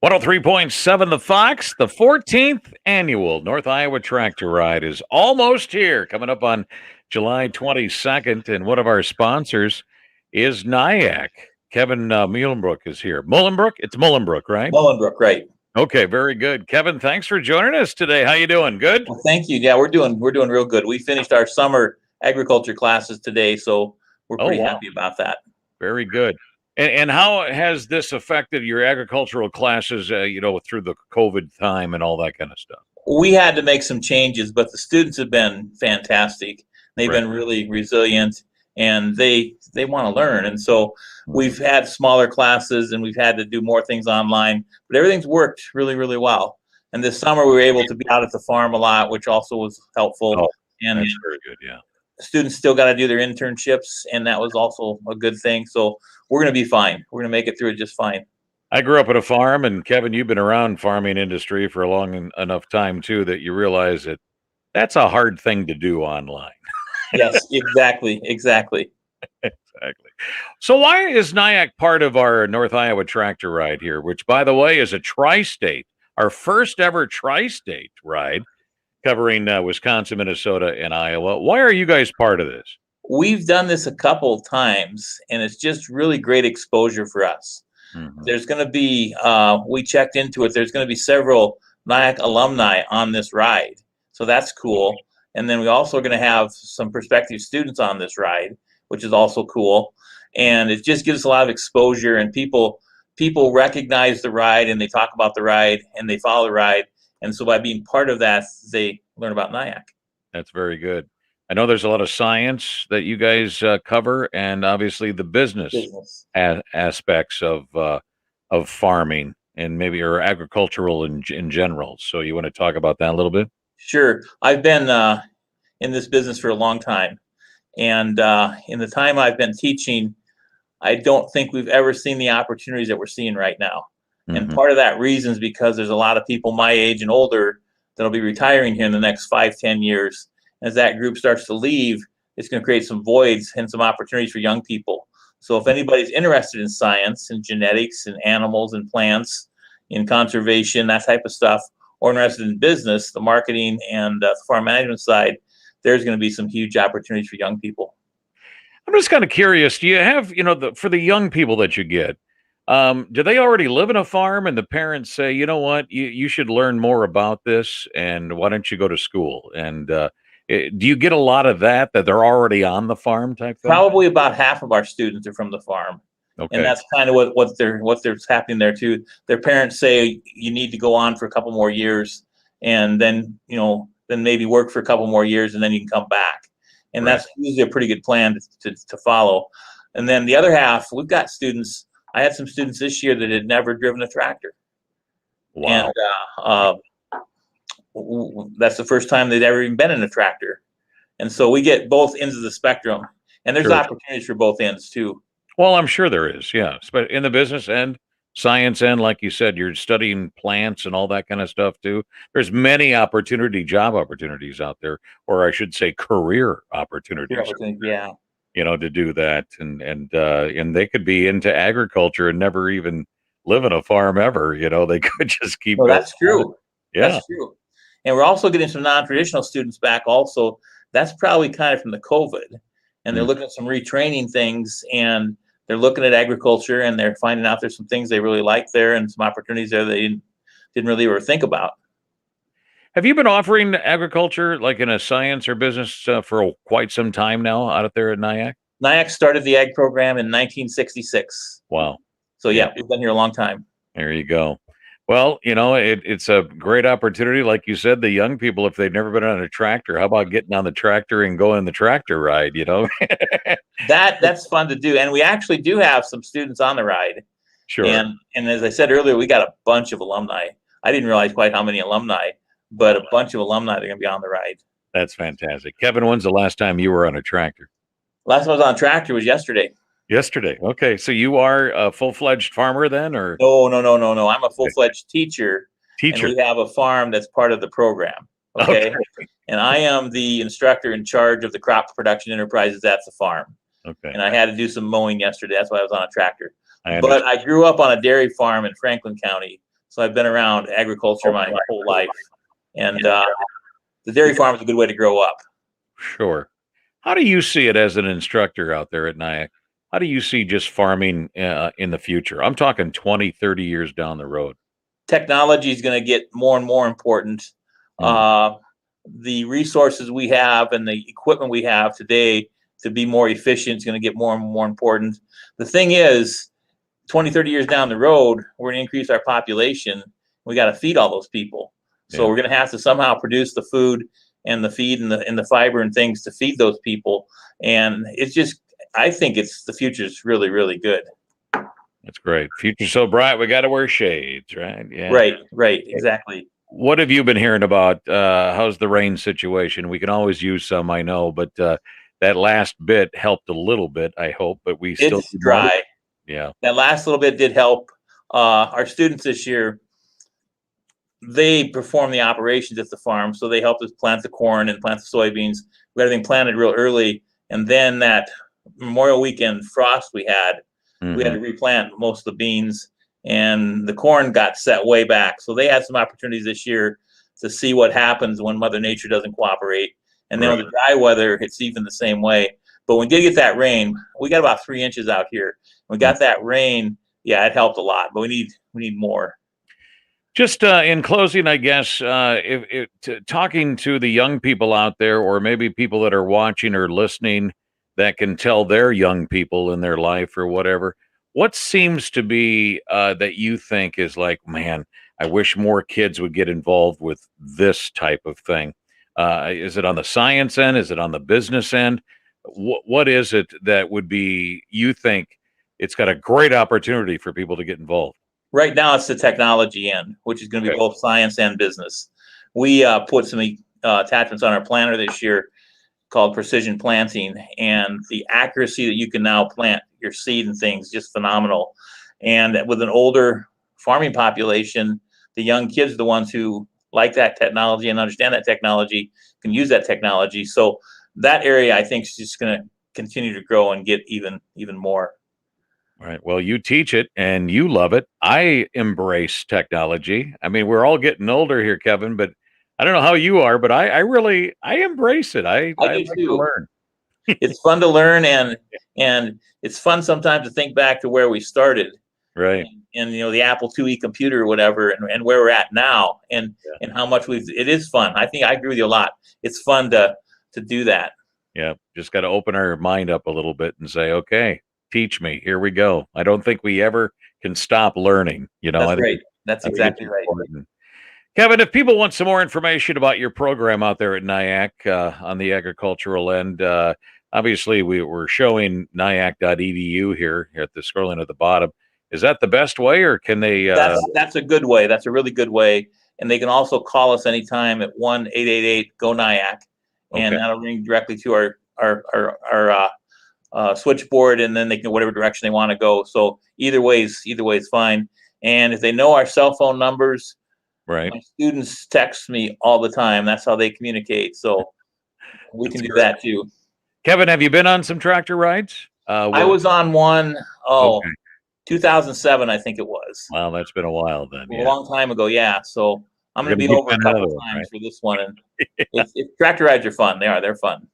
103.7 The Fox, the 14th annual North Iowa Tractor Ride is almost here, coming up on July 22nd. And one of our sponsors is NIACC. Kevin Muhlenbruch is here. Muhlenbruch? It's Muhlenbruch, right? Muhlenbruch, right. Okay, very good. Kevin, thanks for joining us today. How you doing? Good? Well, thank you. Yeah, we're doing real good. We finished our summer agriculture classes today, so we're pretty happy about that. Very good. And how has this affected your agricultural classes, through the COVID time and all that kind of stuff? We had to make some changes, but the students have been fantastic. They've been really resilient, and they want to learn. And so we've had smaller classes, and we've had to do more things online, but everything's worked really, really well. And this summer we were able to be out at the farm a lot, which also was helpful. Oh, and that's very good, yeah. Students still got to do their internships, and that was also a good thing. So we're going to be fine. We're going to make it through it just fine. I grew up at a farm, and Kevin, you've been around farming industry for a long enough time too that you realize that that's a hard thing to do online. Yes, exactly. Exactly. So why is NIACC part of our North Iowa Tractor Ride here, which, by the way, is a tri-state, our first ever tri-state ride covering Wisconsin, Minnesota, and Iowa? Why are you guys part of this? We've done this a couple of times, and it's just really great exposure for us. Mm-hmm. There's going to be, we checked into it, there's going to be several NIACC alumni on this ride. So that's cool. And then we also are going to have some prospective students on this ride, which is also cool. And it just gives a lot of exposure, and people recognize the ride, and they talk about the ride, and they follow the ride. And so by being part of that, they learn about NIACC. That's very good. I know there's a lot of science that you guys cover, and obviously the business. Aspects of farming and maybe your agricultural in general. So you want to talk about that a little bit? Sure. I've been in this business for a long time. And in the time I've been teaching, I don't think we've ever seen the opportunities that we're seeing right now. Mm-hmm. And part of that reason is because there's a lot of people my age and older that'll be retiring here in the next 5-10 years. As that group starts to leave, it's going to create some voids and some opportunities for young people. So if anybody's interested in science and genetics and animals and plants, in conservation, that type of stuff, or interested in business, the marketing and the farm management side, there's going to be some huge opportunities for young people. I'm just kind of curious, do you have, for the young people that you get, do they already live in a farm and the parents say, you know what, you should learn more about this, and why don't you go to school? And do you get a lot of that they're already on the farm type thing? Probably about half of our students are from the farm. Okay. And that's kind of what's happening there too. Their parents say you need to go on for a couple more years, and then maybe work for a couple more years, and then you can come back. And that's usually a pretty good plan to follow. And then the other half, we've got students. I had some students this year that had never driven a tractor. Wow. And that's the first time they'd ever even been in a tractor. And so we get both ends of the spectrum, and there's opportunities for both ends too. Well, I'm sure there is, yeah. But in the business end, science end, like you said, you're studying plants and all that kind of stuff too. There's many job opportunities out there, or I should say career opportunities. Yeah. To do that. And they could be into agriculture and never even live in a farm ever. They could just keep going. That's true. Yeah. That's true. And we're also getting some non-traditional students back also. That's probably kind of from the COVID. And they're looking at some retraining things, and they're looking at agriculture, and they're finding out there's some things they really like there and some opportunities there they didn't really ever think about. Have you been offering agriculture like in a science or business for quite some time now out there at NIACC? NIACC started the ag program in 1966. Wow. So yeah, we've been here a long time. There you go. Well, it's a great opportunity. Like you said, the young people, if they've never been on a tractor, how about getting on the tractor and going the tractor ride, That's fun to do. And we actually do have some students on the ride. Sure. And as I said earlier, we got a bunch of alumni. I didn't realize quite how many alumni, but a bunch of alumni that are going to be on the ride. That's fantastic. Kevin, when's the last time you were on a tractor? Last time I was on a tractor was yesterday. Yesterday. Okay. So you are a full-fledged farmer then, or? No. I'm a full-fledged teacher. And we have a farm that's part of the program. Okay. And I am the instructor in charge of the crop production enterprises at the farm. Okay. And I had to do some mowing yesterday. That's why I was on a tractor. But I grew up on a dairy farm in Franklin County. So I've been around agriculture my whole life, and the dairy farm is a good way to grow up. Sure. How do you see it as an instructor out there at NIACC? How do you see just farming in the future? I'm talking 20, 30 years down the road. Technology is going to get more and more important. Mm. The resources we have and the equipment we have today to be more efficient is going to get more and more important. The thing is, 20, 30 years down the road, we're going to increase our population. We got to feed all those people. So we're going to have to somehow produce the food and the feed and the fiber and things to feed those people. And it's just, I think the future is really, really good. That's great. Future's so bright, we got to wear shades, right? Yeah. Right, exactly. What have you been hearing about? How's the rain situation? We can always use some, I know, but that last bit helped a little bit, I hope, but we still it's dry. Yeah. That last little bit did help. Our students this year, they perform the operations at the farm, so they helped us plant the corn and plant the soybeans. We got everything planted real early, and then that Memorial Weekend frost we had to replant most of the beans, and the corn got set way back. So they had some opportunities this year to see what happens when Mother Nature doesn't cooperate. And then with the dry weather, it's even the same way. But when we did get that rain, we got about 3 inches out here. When we got that rain, yeah, it helped a lot, but we need more. Just in closing, I guess, talking to the young people out there, or maybe people that are watching or listening that can tell their young people in their life or whatever, what seems to be that you think is like, man, I wish more kids would get involved with this type of thing? Is it on the science end? Is it on the business end? What is it that would be, you think it's got a great opportunity for people to get involved? Right now, it's the technology end, which is going to be both science and business. We put some attachments on our planter this year called precision planting, and the accuracy that you can now plant your seed and things just phenomenal. And with an older farming population, the young kids are the ones who like that technology and understand that technology, can use that technology. So that area, I think, is just going to continue to grow and get even more. All right. Well, you teach it and you love it. I embrace technology. I mean, we're all getting older here, Kevin, but I don't know how you are, but I really embrace it. I do like too. to learn. It's fun to learn, and it's fun sometimes to think back to where we started. Right. And the Apple IIe computer or whatever, and where we're at now, and how much it is fun. I think I agree with you a lot. It's fun to do that. Yeah. Just got to open our mind up a little bit and say, okay, teach me. Here we go. I don't think we ever can stop learning. That's great. That's exactly right. Kevin, if people want some more information about your program out there at NIACC on the agricultural end, obviously we're showing niac.edu here at the scrolling at the bottom. Is that the best way, or can they? That's a good way. That's a really good way. And they can also call us anytime at 1-888-GO-NIACC, and that'll ring directly to our switchboard, and then they can whatever direction they want to go. So either way is fine. And if they know our cell phone numbers, my students text me all the time. That's how they communicate. So we can do that too. Kevin, have you been on some tractor rides? I was on one. 2007, I think it was. Wow, that's been a while then. A long time ago, yeah. So I'm going to be over a couple of times for this one. And tractor rides are fun. They're fun.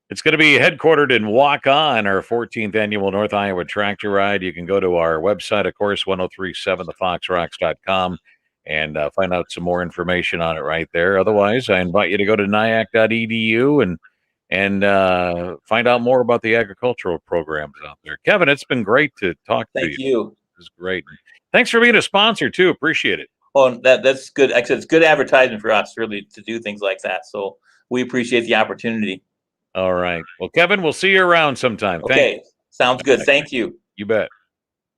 It's going to be headquartered in Waukon, our 14th annual North Iowa Tractor Ride. You can go to our website, of course, 1037thefoxrocks.com, and find out some more information on it right there. Otherwise, I invite you to go to niac.edu and find out more about the agricultural programs out there. Kevin, it's been great to talk to you. Thank you. It was great. Thanks for being a sponsor, too. Appreciate it. Well, that's good. Actually, it's good advertising for us, really, to do things like that. So we appreciate the opportunity. All right. Well, Kevin, we'll see you around sometime. Okay. Sounds good. Thank you. You bet.